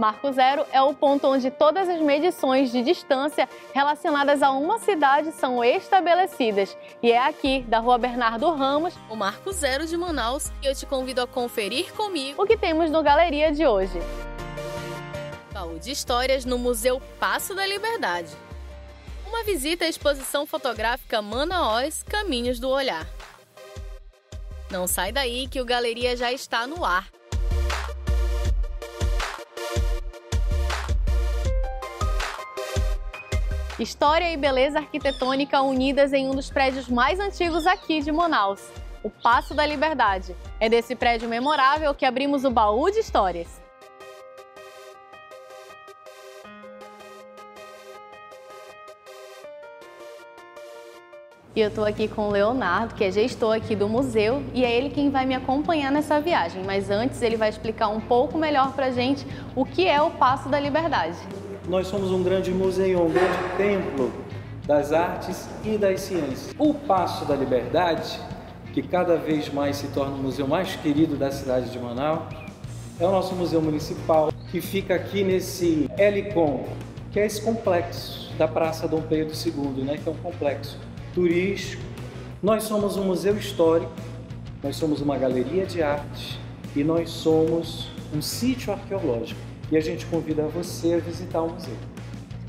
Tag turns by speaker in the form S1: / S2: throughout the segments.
S1: Marco Zero é o ponto onde todas as medições de distância relacionadas a uma cidade são estabelecidas. E é aqui, da Rua Bernardo Ramos, o Marco Zero de Manaus, que eu te convido a conferir comigo o que temos no Galeria de hoje. Baú de histórias no Museu Paço da Liberdade. Uma visita à exposição fotográfica Manaus, Caminhos do Olhar. Não sai daí que o Galeria já está no ar. História e beleza arquitetônica unidas em um dos prédios mais antigos aqui de Manaus, o Paço da Liberdade. É desse prédio memorável que abrimos o baú de histórias. E eu estou aqui com o Leonardo, que é gestor aqui do museu, e é ele quem vai me acompanhar nessa viagem. Mas antes ele vai explicar um pouco melhor pra gente o que é o Paço da Liberdade.
S2: Nós somos um grande museu, um grande templo das artes e das ciências. O Paço da Liberdade, que cada vez mais se torna o museu mais querido da cidade de Manaus, é o nosso museu municipal, que fica aqui nesse Helicon, que é esse complexo da Praça Dom Pedro II, né, que é um complexo turístico. Nós somos um museu histórico, nós somos uma galeria de arte e nós somos um sítio arqueológico. E a gente convida você a visitar o museu.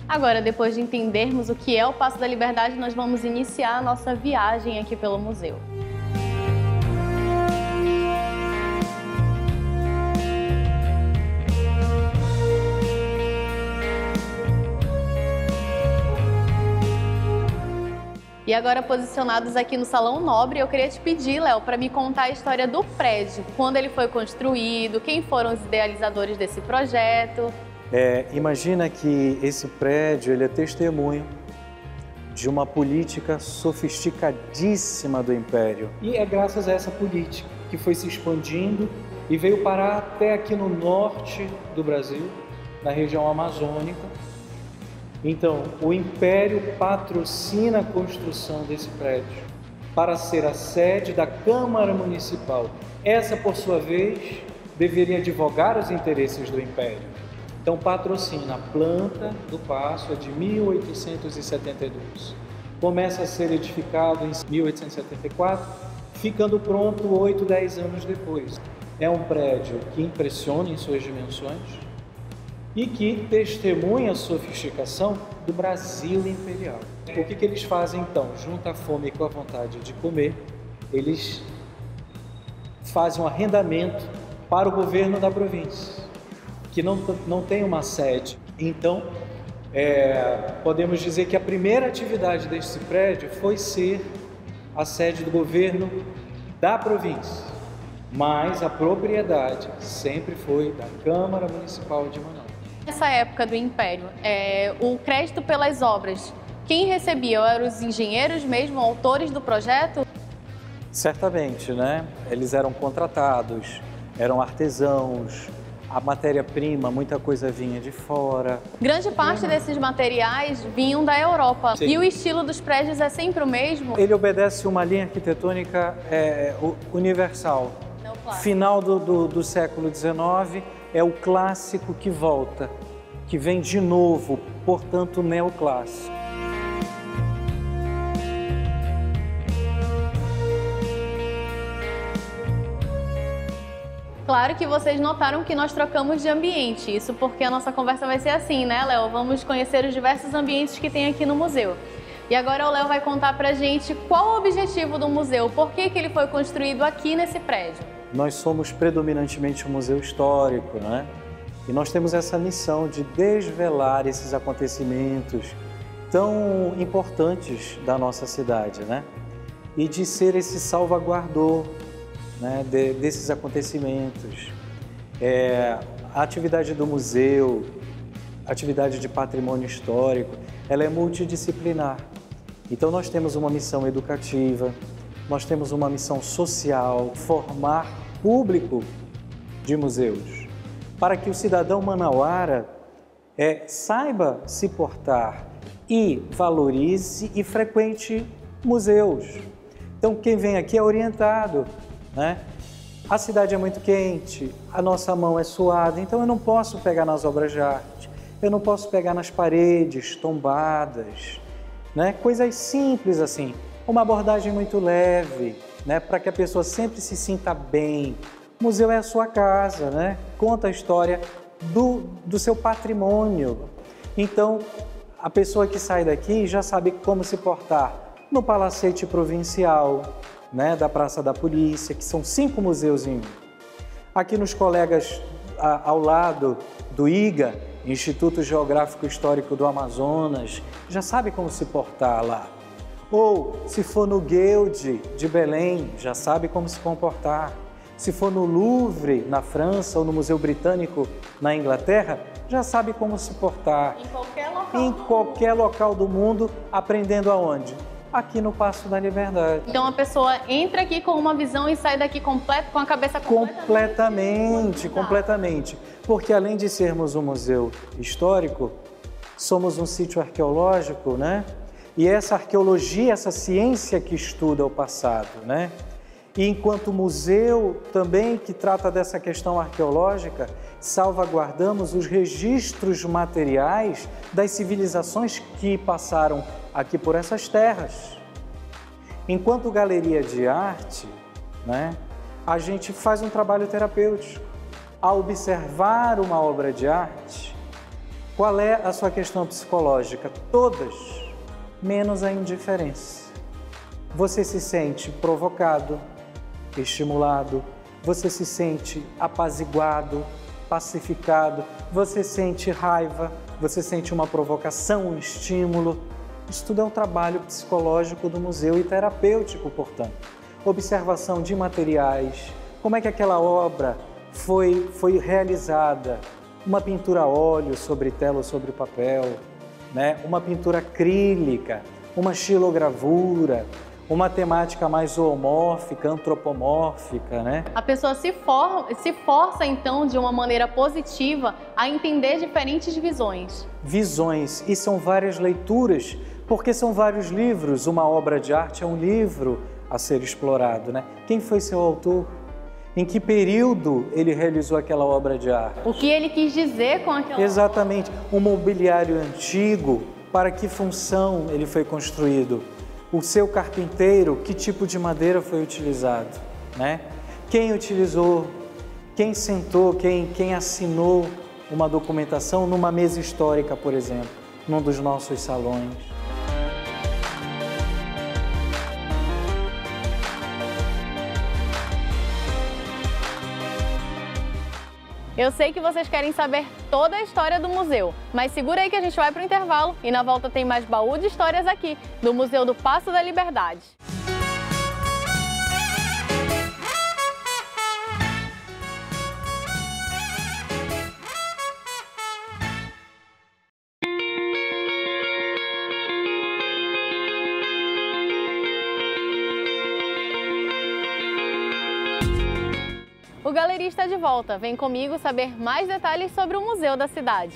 S1: Agora, depois de entendermos o que é o Paço da Liberdade, nós vamos iniciar a nossa viagem aqui pelo museu. E agora, posicionados aqui no Salão Nobre, eu queria te pedir, Léo, para me contar a história do prédio, quando ele foi construído, quem foram os idealizadores desse projeto.
S2: Imagina que esse prédio ele é testemunho de uma política sofisticadíssima do Império. E é graças a essa política que foi se expandindo e veio parar até aqui no norte do Brasil, na região amazônica. Então, o Império patrocina a construção desse prédio para ser a sede da Câmara Municipal. Essa, por sua vez, deveria advogar os interesses do Império. Então, patrocina a planta do Paço, é de 1872. Começa a ser edificado em 1874, ficando pronto 8, 10 anos depois. É um prédio que impressiona em suas dimensões, e que testemunha a sofisticação do Brasil imperial. O que eles fazem então? Junto à fome com a vontade de comer, eles fazem um arrendamento para o governo da província, que não tem uma sede. Então, podemos dizer que a primeira atividade desse prédio foi ser a sede do governo da província, mas a propriedade sempre foi da Câmara Municipal de Manaus.
S1: Nessa época do Império, o crédito pelas obras, quem recebia? Eram os engenheiros mesmo, autores do projeto?
S2: Certamente, né? Eles eram contratados, eram artesãos, a matéria-prima, muita coisa vinha de fora.
S1: Grande parte desses materiais vinham da Europa. Sim. E o estilo dos prédios é sempre o mesmo?
S2: Ele obedece uma linha arquitetônica universal. Final do século XIX, é o clássico que volta, que vem de novo, portanto, neoclássico.
S1: Claro que vocês notaram que nós trocamos de ambiente, isso porque a nossa conversa vai ser assim, né, Léo? Vamos conhecer os diversos ambientes que tem aqui no museu. E agora o Léo vai contar pra gente qual o objetivo do museu, por que ele foi construído aqui nesse prédio.
S2: Nós somos predominantemente um museu histórico, né? E nós temos essa missão de desvelar esses acontecimentos tão importantes da nossa cidade, né? E de ser esse salvaguardor, né, desses acontecimentos. A atividade do museu, a atividade de patrimônio histórico, ela é multidisciplinar. Então nós temos uma missão educativa, nós temos uma missão social, formar público de museus, para que o cidadão manauara saiba se portar e valorize e frequente museus. Então quem vem aqui é orientado, né? A cidade é muito quente, a nossa mão é suada, então eu não posso pegar nas obras de arte, eu não posso pegar nas paredes tombadas, né? Coisas simples assim, uma abordagem muito leve, né? Para que a pessoa sempre se sinta bem. O museu é a sua casa, né? Conta a história do seu patrimônio. Então, a pessoa que sai daqui já sabe como se portar no Palacete Provincial, né, da Praça da Polícia, que são 5 museus em um. Aqui nos colegas ao lado do IGA, Instituto Geográfico Histórico do Amazonas, já sabe como se portar lá. Ou, se for no Guild de Belém, já sabe como se comportar. Se for no Louvre, na França, ou no Museu Britânico, na Inglaterra, já sabe como se portar.
S1: Em qualquer
S2: local do mundo, aprendendo aonde? Aqui no Paço da Liberdade.
S1: Então a pessoa entra aqui com uma visão e sai daqui com a cabeça
S2: completamente. Porque além de sermos um museu histórico, somos um sítio arqueológico, né? E essa arqueologia, essa ciência que estuda o passado, né? E enquanto museu também que trata dessa questão arqueológica, salvaguardamos os registros materiais das civilizações que passaram aqui por essas terras. Enquanto galeria de arte, né, a gente faz um trabalho terapêutico. Ao observar uma obra de arte, qual é a sua questão psicológica? Todas, menos a indiferença. Você se sente provocado, estimulado, você se sente apaziguado, pacificado, você sente raiva, você sente uma provocação, um estímulo. Isso tudo é um trabalho psicológico do museu e terapêutico, portanto. Observação de materiais, como é que aquela obra foi realizada, uma pintura a óleo sobre tela ou sobre papel, né? Uma pintura acrílica, uma xilogravura, uma temática mais zoomórfica, antropomórfica, né?
S1: A pessoa se força, então, de uma maneira positiva, a entender diferentes visões.
S2: Visões, e são várias leituras, porque são vários livros. Uma obra de arte é um livro a ser explorado, né? Quem foi seu autor? Em que período ele realizou aquela obra de arte?
S1: O que ele quis dizer com aquela
S2: Exatamente. Um mobiliário antigo, para que função ele foi construído? O seu carpinteiro, que tipo de madeira foi utilizado, né? Quem utilizou, quem sentou, quem assinou uma documentação numa mesa histórica, por exemplo, num dos nossos salões.
S1: Eu sei que vocês querem saber toda a história do museu, mas segura aí que a gente vai para o intervalo e na volta tem mais baú de histórias aqui, do Museu do Paço da Liberdade. O Galeria está de volta. Vem comigo saber mais detalhes sobre o museu da cidade.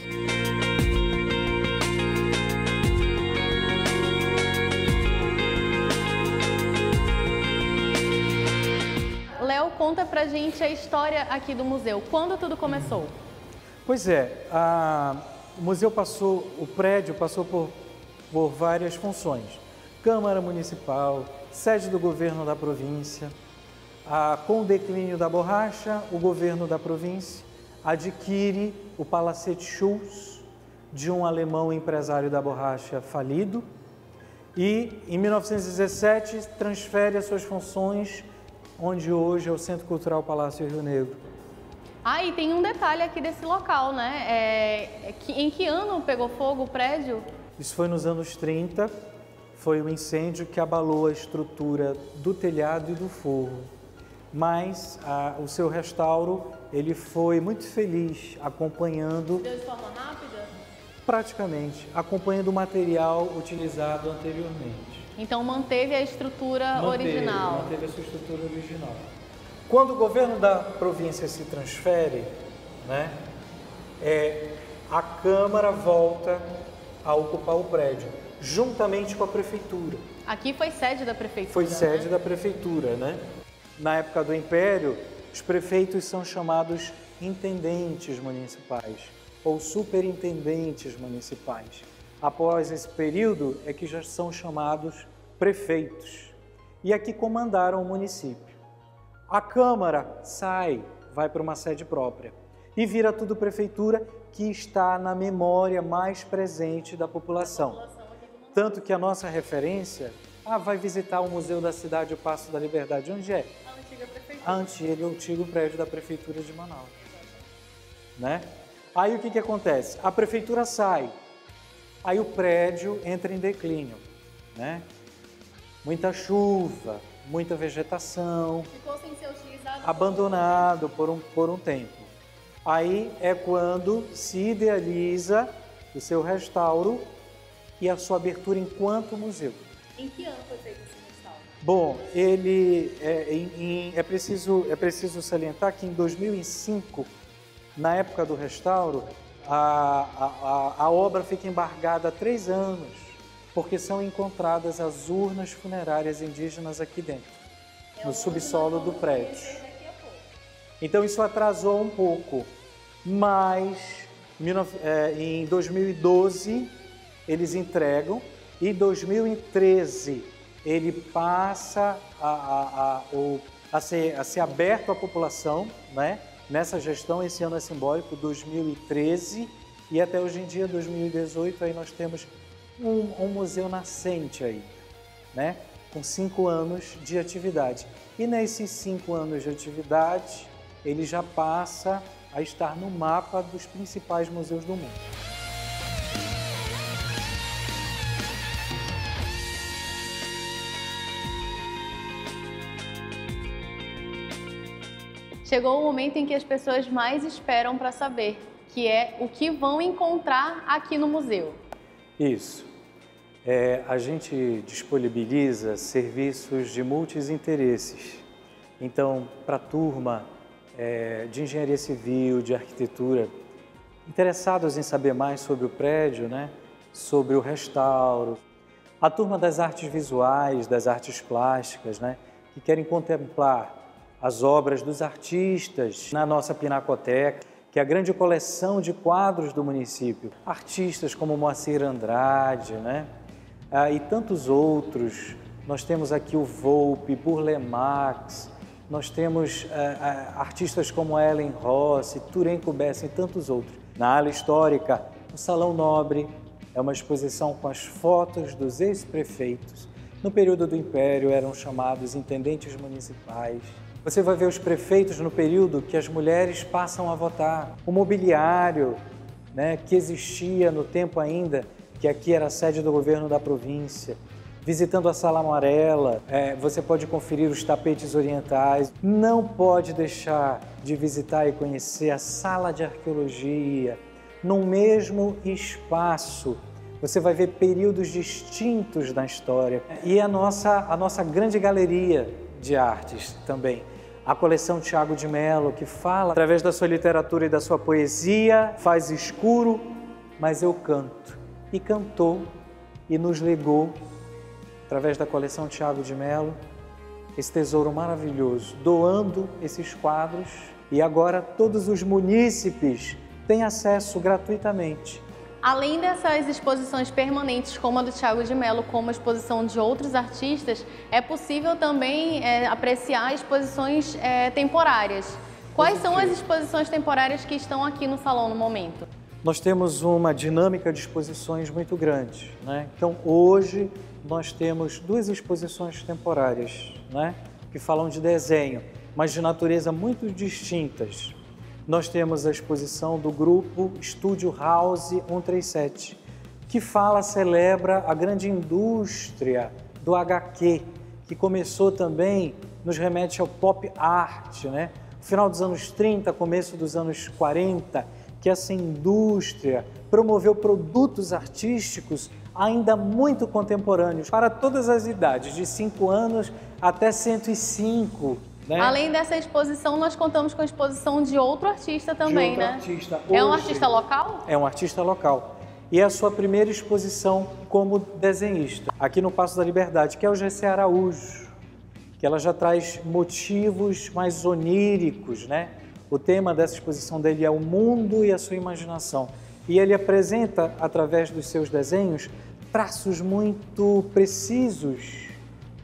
S1: Léo, conta pra gente a história aqui do museu. Quando tudo começou?
S2: Pois é, o prédio passou por várias funções. Câmara Municipal, sede do governo da província. Com o declínio da borracha, o governo da província adquire o Palacete Schulz, de um alemão empresário da borracha falido, e em 1917 transfere as suas funções, onde hoje é o Centro Cultural Palácio Rio Negro.
S1: E tem um detalhe aqui desse local, né? Em que ano pegou fogo o prédio?
S2: Isso foi nos anos 30, foi um incêndio que abalou a estrutura do telhado e do forro. Mas o seu restauro, ele foi muito feliz acompanhando...
S1: Deu de forma rápida?
S2: Praticamente, acompanhando o material utilizado anteriormente.
S1: Então manteve a estrutura original?
S2: Manteve a sua estrutura original. Quando o governo da província se transfere, né, a Câmara volta a ocupar o prédio, juntamente com a Prefeitura.
S1: Aqui foi sede da Prefeitura,
S2: Foi sede
S1: né?
S2: da Prefeitura, né? Na época do Império, Os prefeitos são chamados intendentes municipais ou superintendentes municipais. Após esse período é que já são chamados prefeitos e aqui comandaram o município. A Câmara sai, vai para uma sede própria e vira tudo prefeitura, que está na memória mais presente da população. Tanto que a nossa referência, vai visitar o Museu da Cidade, o Paço da Liberdade. Onde é?
S1: A antiga prefeitura.
S2: O antigo prédio da Prefeitura de Manaus. Né? Aí o que acontece? A prefeitura sai, aí o prédio entra em declínio. Né? Muita chuva, muita vegetação.
S1: Ficou sem ser utilizado.
S2: Abandonado por um tempo. Aí é quando se idealiza o seu restauro e a sua abertura enquanto museu.
S1: Em que ano foi feito esse restauro?
S2: Bom, ele é preciso salientar que em 2005, na época do restauro, a obra fica embargada há 3 anos, porque são encontradas as urnas funerárias indígenas aqui dentro, no subsolo do prédio. Então isso atrasou um pouco, mas em 2012 eles entregam e em 2013 ele passa a ser aberto à população, né? Nessa gestão. Esse ano é simbólico, 2013, e até hoje em dia, 2018, aí nós temos um museu nascente aí, né? Com 5 anos de atividade. E nesses 5 anos de atividade, ele já passa a estar no mapa dos principais museus do mundo.
S1: Chegou o momento em que as pessoas mais esperam para saber, que é o que vão encontrar aqui no museu.
S2: Isso. A gente disponibiliza serviços de múltiplos interesses. Então, para a turma de engenharia civil, de arquitetura, interessados em saber mais sobre o prédio, né? Sobre o restauro. A turma das artes visuais, das artes plásticas, né? Que querem contemplar as obras dos artistas na nossa Pinacoteca, que é a grande coleção de quadros do município. Artistas como Moacir Andrade, né? E tantos outros. Nós temos aqui o Volpe, Burle Marx, nós temos artistas como Ellen Rossi, Turenco Bessa e tantos outros. Na ala histórica, o Salão Nobre é uma exposição com as fotos dos ex-prefeitos. No período do Império eram chamados intendentes municipais. Você vai ver os prefeitos no período que as mulheres passam a votar. O mobiliário, né, que existia no tempo ainda, que aqui era a sede do governo da província. Visitando a Sala Amarela, você pode conferir os tapetes orientais. Não pode deixar de visitar e conhecer a Sala de Arqueologia. No mesmo espaço, você vai ver períodos distintos da história. E a nossa grande galeria de artes também. A coleção Thiago de Mello, que fala, através da sua literatura e da sua poesia, faz escuro, mas eu canto. E cantou e nos legou, através da coleção Thiago de Mello, esse tesouro maravilhoso, doando esses quadros. E agora todos os munícipes têm acesso gratuitamente.
S1: Além dessas exposições permanentes, como a do Thiago de Mello, como a exposição de outros artistas, é possível também apreciar exposições temporárias. Quais são as exposições temporárias que estão aqui no salão no momento?
S2: Nós temos uma dinâmica de exposições muito grande, né? Então, hoje, nós temos 2 exposições temporárias, né? Que falam de desenho, mas de natureza muito distintas. Nós temos a exposição do grupo Estúdio House 137, que celebra a grande indústria do HQ, que começou também, nos remete ao pop art, né? No final dos anos 30, começo dos anos 40, que essa indústria promoveu produtos artísticos ainda muito contemporâneos, para todas as idades, de 5 anos até 105. Né?
S1: Além dessa exposição, nós contamos com a exposição de outro artista também, né?
S2: Artista.
S1: É um artista local?
S2: É um artista local. E é a sua primeira exposição como desenhista, aqui no Paço da Liberdade, que é o G.C. Araújo, que ela já traz motivos mais oníricos, né? O tema dessa exposição dele é o mundo e a sua imaginação. E ele apresenta, através dos seus desenhos, traços muito precisos,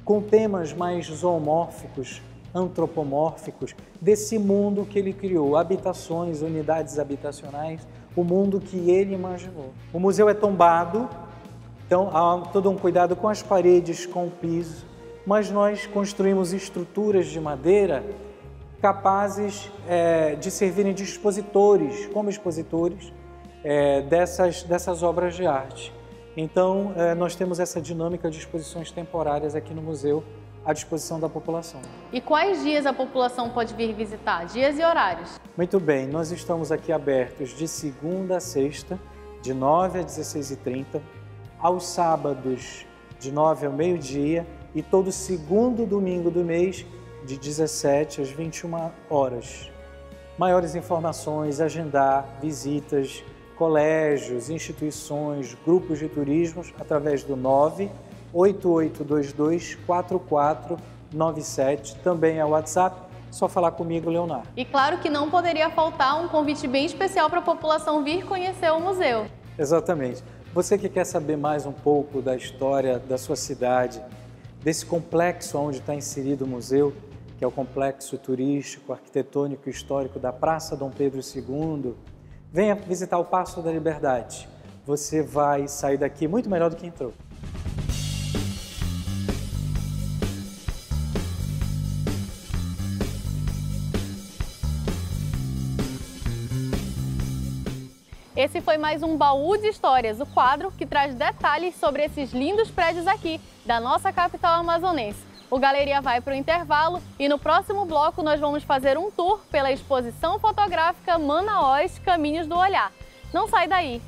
S2: com temas mais zoomórficos, antropomórficos, desse mundo que ele criou, habitações, unidades habitacionais, o mundo que ele imaginou. O museu é tombado, então há todo um cuidado com as paredes, com o piso, mas nós construímos estruturas de madeira capazes de servirem de expositores, como expositores dessas obras de arte. Então, nós temos essa dinâmica de exposições temporárias aqui no museu à disposição da população.
S1: E quais dias a população pode vir visitar? Dias e horários?
S2: Muito bem, nós estamos aqui abertos de segunda a sexta, de 9 às 16h30, aos sábados, de 9 ao meio-dia, e todo segundo domingo do mês, de 17 às 21 horas. Maiores informações, agendar visitas, colégios, instituições, grupos de turismos, através do 98822-4497, também é o WhatsApp, só falar comigo, Leonardo.
S1: E claro que não poderia faltar um convite bem especial para a população vir conhecer o museu.
S2: Exatamente. Você que quer saber mais um pouco da história da sua cidade, desse complexo onde está inserido o museu, que é o complexo turístico, arquitetônico e histórico da Praça Dom Pedro II, venha visitar o Paço da Liberdade. Você vai sair daqui muito melhor do que entrou.
S1: Esse foi mais um Baú de Histórias, o quadro que traz detalhes sobre esses lindos prédios aqui da nossa capital amazonense. O Galeria vai para o intervalo e no próximo bloco nós vamos fazer um tour pela exposição fotográfica Manaós Caminhos do Olhar. Não sai daí!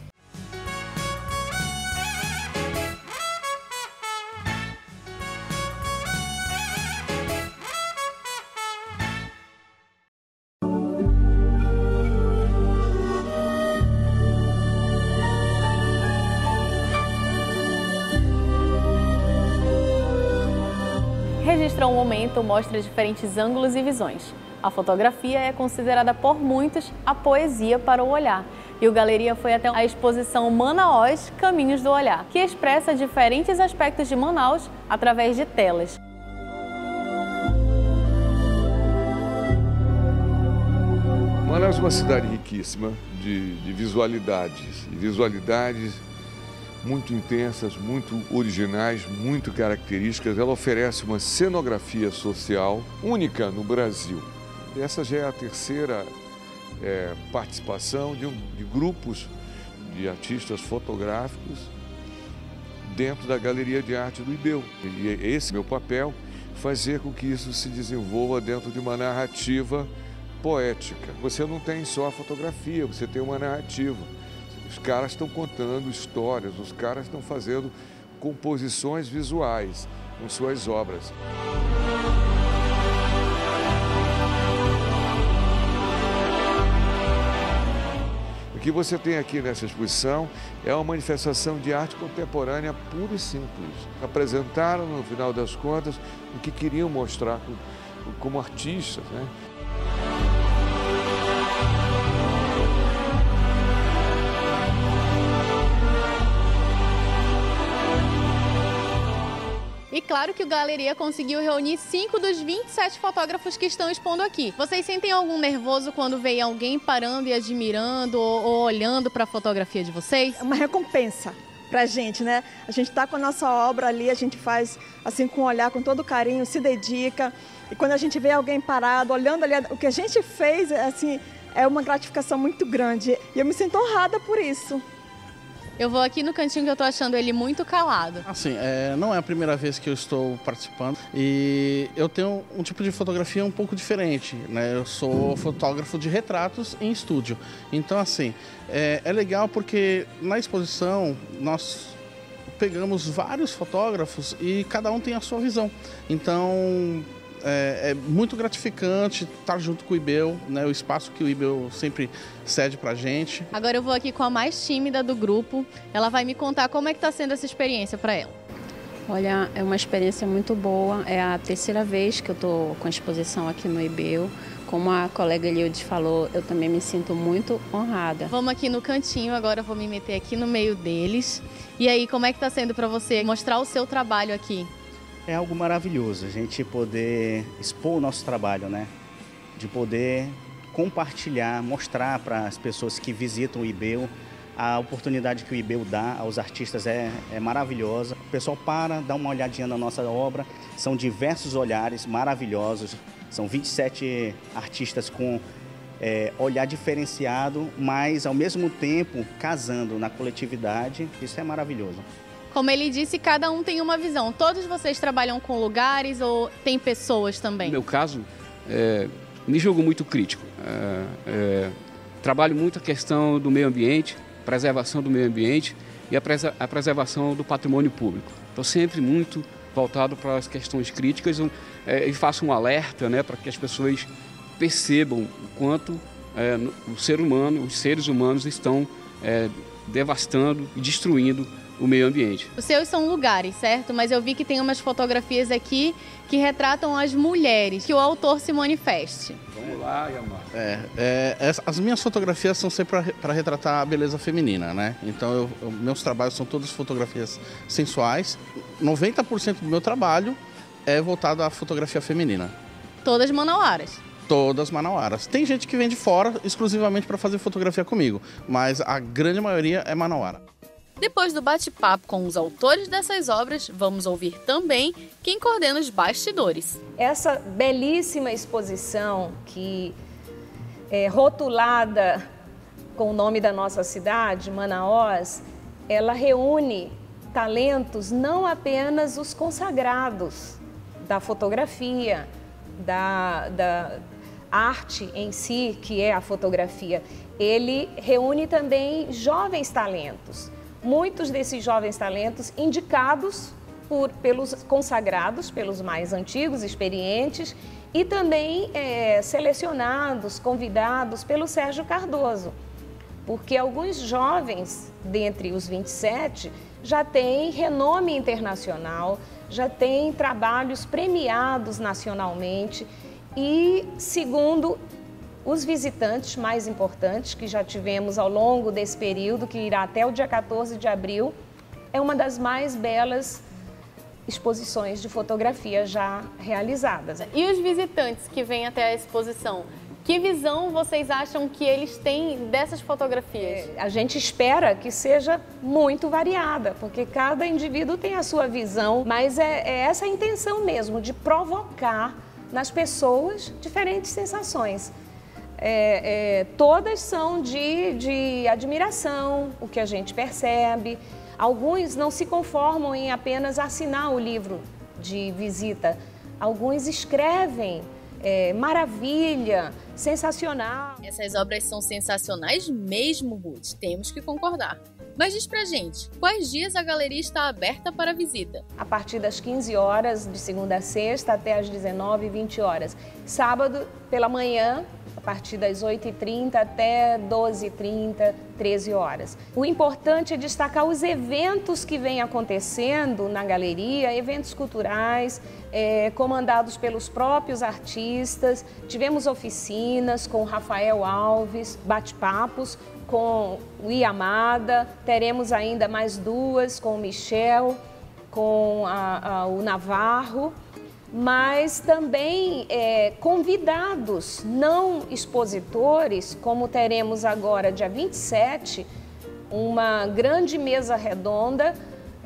S1: Registra um momento, mostra diferentes ângulos e visões. A fotografia é considerada por muitos a poesia para o olhar. E o Galeria foi até a exposição Manaós Caminhos do Olhar, que expressa diferentes aspectos de Manaus através de telas.
S3: Manaus é uma cidade riquíssima de visualidades, e visualidades muito intensas, muito originais, muito características. Ela oferece uma cenografia social única no Brasil. Essa já é a terceira participação de grupos de artistas fotográficos dentro da Galeria de Arte do IBEU. E esse é meu papel, fazer com que isso se desenvolva dentro de uma narrativa poética. Você não tem só a fotografia, você tem uma narrativa. Os caras estão contando histórias, os caras estão fazendo composições visuais com suas obras. O que você tem aqui nessa exposição é uma manifestação de arte contemporânea pura e simples. Apresentaram, no final das contas, o que queriam mostrar como artistas, né?
S1: E claro que o Galeria conseguiu reunir 5 dos 27 fotógrafos que estão expondo aqui. Vocês sentem algum nervoso quando vem alguém parando e admirando ou olhando para a fotografia de vocês?
S4: É uma recompensa pra gente, né? A gente tá com a nossa obra ali, a gente faz assim com um olhar, com todo carinho, se dedica. E quando a gente vê alguém parado, olhando ali o que a gente fez, assim, é uma gratificação muito grande. E eu me sinto honrada por isso.
S1: Eu vou aqui no cantinho que eu tô achando ele muito calado.
S5: Assim, não é a primeira vez que eu estou participando e eu tenho um tipo de fotografia um pouco diferente, né? Eu sou fotógrafo de retratos em estúdio. Então, assim, é legal porque na exposição nós pegamos vários fotógrafos e cada um tem a sua visão. Então, é muito gratificante estar junto com o IBEU, né? O espaço que o IBEU sempre cede pra gente.
S1: Agora eu vou aqui com a mais tímida do grupo. Ela vai me contar como é que tá sendo essa experiência para ela.
S6: Olha, é uma experiência muito boa. É a terceira vez que eu estou com a exposição aqui no IBEL. Como a colega Eliudes falou, eu também me sinto muito honrada.
S1: Vamos aqui no cantinho, agora eu vou me meter aqui no meio deles. E aí, como é que está sendo para você mostrar o seu trabalho aqui?
S7: É algo maravilhoso a gente poder expor o nosso trabalho, né? De poder compartilhar, mostrar para as pessoas que visitam o IBEL. A oportunidade que o IBEL dá aos artistas é maravilhosa. O pessoal dá uma olhadinha na nossa obra. São diversos olhares maravilhosos. São 27 artistas com olhar diferenciado, mas ao mesmo tempo casando na coletividade. Isso é maravilhoso.
S1: Como ele disse, cada um tem uma visão. Todos vocês trabalham com lugares ou tem pessoas também?
S8: No meu caso, me julgo muito crítico. Trabalho muito a questão do meio ambiente, preservação do meio ambiente e a preservação do patrimônio público. Estou sempre muito voltado para as questões críticas e faço um alerta, né, para que as pessoas percebam o quanto o ser humano, os seres humanos estão devastando e destruindo o meio ambiente. Os seus são lugares, certo? Mas eu vi que tem umas fotografias aqui que retratam as mulheres, que o autor se manifeste.
S3: Vamos lá, Yamar.
S5: As minhas fotografias são sempre para retratar a beleza feminina, né? Então, meus trabalhos são todas fotografias sensuais. 90% do meu trabalho é voltado à fotografia feminina.
S1: Todas manauaras?
S5: Todas manauaras. Tem gente que vem de fora exclusivamente para fazer fotografia comigo, mas a grande maioria é manauara.
S1: Depois do bate-papo com os autores dessas obras, vamos ouvir também quem coordena os bastidores.
S9: Essa belíssima exposição que é rotulada com o nome da nossa cidade, Manaus, ela reúne talentos não apenas os consagrados da fotografia, da arte em si, que é a fotografia. Ele reúne também jovens talentos. Muitos desses jovens talentos indicados pelos consagrados, pelos mais antigos, experientes, e também selecionados, convidados pelo Sérgio Cardoso, porque alguns jovens, dentre os 27, já têm renome internacional, já têm trabalhos premiados nacionalmente e, segundo os visitantes mais importantes que já tivemos ao longo desse período, que irá até o dia 14 de abril, é uma das mais belas exposições de fotografia já realizadas.
S1: E os visitantes que vêm até a exposição, que visão vocês acham que eles têm dessas fotografias?
S9: A gente espera que seja muito variada, porque cada indivíduo tem a sua visão, mas é essa a intenção mesmo, de provocar nas pessoas diferentes sensações. Todas são de admiração, o que a gente percebe. Alguns não se conformam em apenas assinar o livro de visita. Alguns escrevem, maravilha, sensacional.
S1: Essas obras são sensacionais mesmo, Ruth, temos que concordar. Mas diz pra gente, quais dias a galeria está aberta para visita?
S9: A partir das 15 horas, de segunda a sexta, até às 19 e 20 horas. Sábado, pela manhã, a partir das 8h30 até 12h30, 13 horas. O importante é destacar os eventos que vêm acontecendo na galeria, eventos culturais, comandados pelos próprios artistas. Tivemos oficinas com Rafael Alves, bate-papos com o Iamada, teremos ainda mais duas com o Michel, com o Navarro, mas também convidados, não expositores, como teremos agora, dia 27, uma grande mesa redonda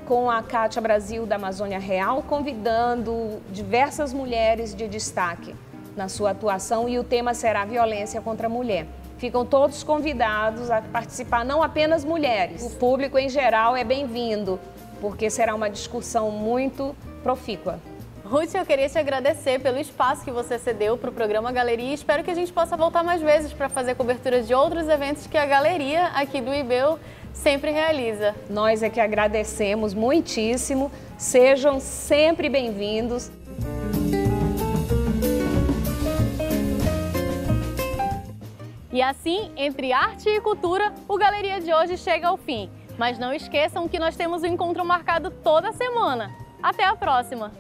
S9: com a Cátia Brasil da Amazônia Real, convidando diversas mulheres de destaque na sua atuação, e o tema será violência contra a mulher. Ficam todos convidados a participar, não apenas mulheres. O público em geral é bem-vindo, porque será uma discussão muito profícua.
S1: Ruth, eu queria te agradecer pelo espaço que você cedeu para o programa Galeria e espero que a gente possa voltar mais vezes para fazer cobertura de outros eventos que a galeria aqui do IBEL sempre realiza.
S9: Nós é que agradecemos muitíssimo, sejam sempre bem-vindos.
S1: E assim, entre arte e cultura, o Galeria de hoje chega ao fim. Mas não esqueçam que nós temos um encontro marcado toda semana. Até a próxima!